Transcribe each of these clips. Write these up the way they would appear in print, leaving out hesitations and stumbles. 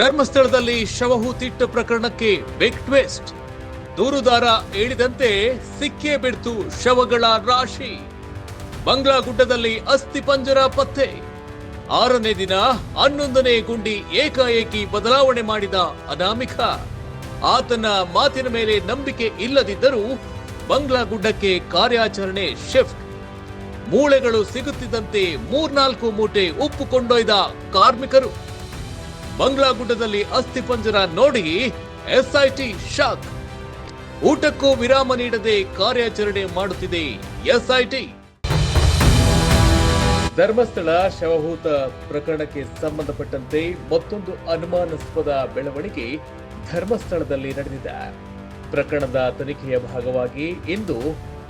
ಧರ್ಮಸ್ಥಳದಲ್ಲಿ ಶವಹೂತಿಟ್ಟ ಪ್ರಕರಣಕ್ಕೆ big twist. ದೂರುದಾರ ಹೇಳಿದಂತೆ ಸಿಕ್ಕೇ ಬಿಡ್ತು ಶವಗಳ ರಾಶಿ. ಬಂಗ್ಲಾಗುಡ್ಡದಲ್ಲಿ ಅಸ್ಥಿಪಂಜರ ಪತ್ತೆ. 6ನೇ ದಿನ 11ನೇ ಗುಂಡಿ ಏಕಾಏಕಿ ಬದಲಾವಣೆ ಮಾಡಿದ ಅನಾಮಿಕ. ಆತನ ಮಾತಿನ ಮೇಲೆ ನಂಬಿಕೆ ಇಲ್ಲದಿದ್ದರೂ ಬಂಗ್ಲಾಗುಡ್ಡಕ್ಕೆ ಕಾರ್ಯಾಚರಣೆ ಶಿಫ್ಟ್. ಮೂಳೆಗಳು ಸಿಗುತ್ತಿದ್ದಂತೆ 3-4 ಮೂಟೆ ಉಪ್ಪು ಕೊಂಡೊಯ್ದ ಕಾರ್ಮಿಕರು. ಬಂಗ್ಲಾಗುಡ್ಡದಲ್ಲಿ ಅಸ್ಥಿಪಂಜರ ನೋಡಿ ಎಸ್ಐಟಿ ಶಾಕ್. ಊಟಕ್ಕೂ ವಿರಾಮ ನೀಡದೆ ಕಾರ್ಯಾಚರಣೆ ಮಾಡುತ್ತಿದೆ ಎಸ್ಐಟಿ. ಧರ್ಮಸ್ಥಳ ಶವಹೂತ ಪ್ರಕರಣಕ್ಕೆ ಸಂಬಂಧಪಟ್ಟಂತೆ ಮತ್ತೊಂದು ಅನುಮಾನಾಸ್ಪದ ಬೆಳವಣಿಗೆ ಧರ್ಮಸ್ಥಳದಲ್ಲಿ ನಡೆದಿದೆ. ಪ್ರಕರಣದ ತನಿಖೆಯ ಭಾಗವಾಗಿ ಇಂದು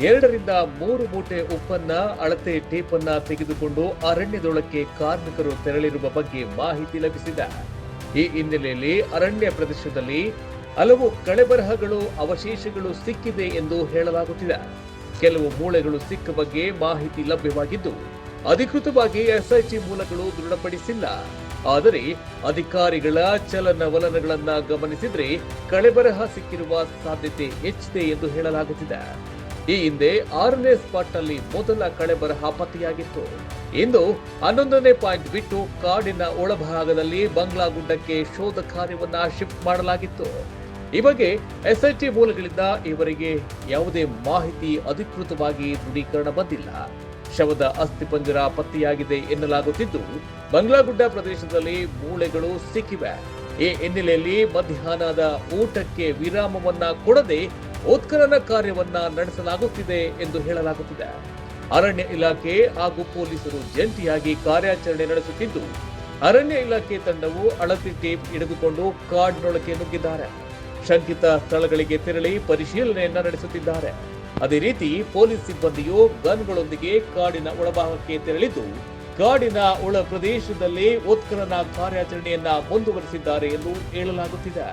2-3 ಮೂಟೆ ಉಪ್ಪನ್ನ ಅಳತೆ ಟೇಪನ್ನ ತೆಗೆದುಕೊಂಡು ಅರಣ್ಯದೊಳಕ್ಕೆ ಕಾರ್ಮಿಕರು ತೆರಳಿರುವ ಬಗ್ಗೆ ಮಾಹಿತಿ ಲಭಿಸಿದೆ. ಈ ಹಿನ್ನೆಲೆಯಲ್ಲಿ ಅರಣ್ಯ ಪ್ರದೇಶದಲ್ಲಿ ಹಲವು ಕಳೆಬರಹಗಳು ಅವಶೇಷಗಳು ಸಿಕ್ಕಿದೆ ಎಂದು ಹೇಳಲಾಗುತ್ತಿದೆ. ಕೆಲವು ಮೂಳೆಗಳು ಸಿಕ್ಕ ಬಗ್ಗೆ ಮಾಹಿತಿ ಲಭ್ಯವಾಗಿದ್ದು ಅಧಿಕೃತವಾಗಿ ಎಸ್ಐಟಿ ಮೂಲಗಳು ದೃಢಪಡಿಸಿಲ್ಲ. ಆದರೆ ಅಧಿಕಾರಿಗಳ ಚಲನವಲನಗಳನ್ನ ಗಮನಿಸಿದ್ರೆ ಕಳೆಬರಹ ಸಿಕ್ಕಿರುವ ಸಾಧ್ಯತೆ ಹೆಚ್ಚಿದೆ ಎಂದು ಹೇಳಲಾಗುತ್ತಿದೆ. ಈ ಹಿಂದೆ 6ನೇ ಸ್ಪಾಟ್ನಲ್ಲಿ ಮೊದಲ ಕಳೆಬರಹ ಪತ್ತೆಯಾಗಿತ್ತು. ಇಂದು 11ನೇ ಪಾಯಿಂಟ್ ಬಿಟ್ಟು ಕಾಡಿನ ಒಳಭಾಗದಲ್ಲಿ ಬಂಗ್ಲಾಗುಡ್ಡಕ್ಕೆ ಶೋಧ ಕಾರ್ಯವನ್ನ ಶಿಫ್ಟ್ ಮಾಡಲಾಗಿತ್ತು. ಈ ಬಗ್ಗೆ ಎಸ್ಐಟಿ ಮೂಲಗಳಿಂದ ಇವರಿಗೆ ಯಾವುದೇ ಮಾಹಿತಿ ಅಧಿಕೃತವಾಗಿ ದೃಢೀಕರಣ ಬಂದಿಲ್ಲ. ಶವದ ಅಸ್ಥಿಪಂಜರ ಪತ್ತೆಯಾಗಿದೆ ಎನ್ನಲಾಗುತ್ತಿದ್ದು ಬಂಗ್ಲಾಗುಡ್ಡ ಪ್ರದೇಶದಲ್ಲಿ ಮೂಳೆಗಳು ಸಿಕ್ಕಿವೆ. ಈ ಹಿನ್ನೆಲೆಯಲ್ಲಿ ಮಧ್ಯಾಹ್ನದ ಊಟಕ್ಕೆ ವಿರಾಮವನ್ನ ಕೊಡದೆ ಉತ್ಖನನ ಕಾರ್ಯವನ್ನ ನಡೆಸಲಾಗುತ್ತಿದೆ ಎಂದು ಹೇಳಲಾಗುತ್ತಿದೆ. ಅರಣ್ಯ ಇಲಾಖೆ ಹಾಗೂ ಪೊಲೀಸರು ಜಂಟಿಯಾಗಿ ಕಾರ್ಯಾಚರಣೆ ನಡೆಸುತ್ತಿದ್ದು ಅರಣ್ಯ ಇಲಾಖೆ ತಂಡವು ಅಳತೆ ಟೇಪ್ ಹಿಡಿದುಕೊಂಡು ಕಾಡಿನೊಳಗೆ ನುಗ್ಗಿದ್ದಾರೆ. ಶಂಕಿತ ಸ್ಥಳಗಳಿಗೆ ತೆರಳಿ ಪರಿಶೀಲನೆಯನ್ನ ನಡೆಸುತ್ತಿದ್ದಾರೆ. ಅದೇ ರೀತಿ ಪೊಲೀಸ್ ಸಿಬ್ಬಂದಿಯು ಗನ್ಗಳೊಂದಿಗೆ ಕಾಡಿನ ಒಳಭಾಗಕ್ಕೆ ತೆರಳಿದ್ದು ಕಾಡಿನ ಒಳ ಪ್ರದೇಶದಲ್ಲಿ ಉತ್ಖನನ ಕಾರ್ಯಾಚರಣೆಯನ್ನ ಮುಂದುವರೆಸಿದ್ದಾರೆ ಎಂದು ಹೇಳಲಾಗುತ್ತಿದೆ.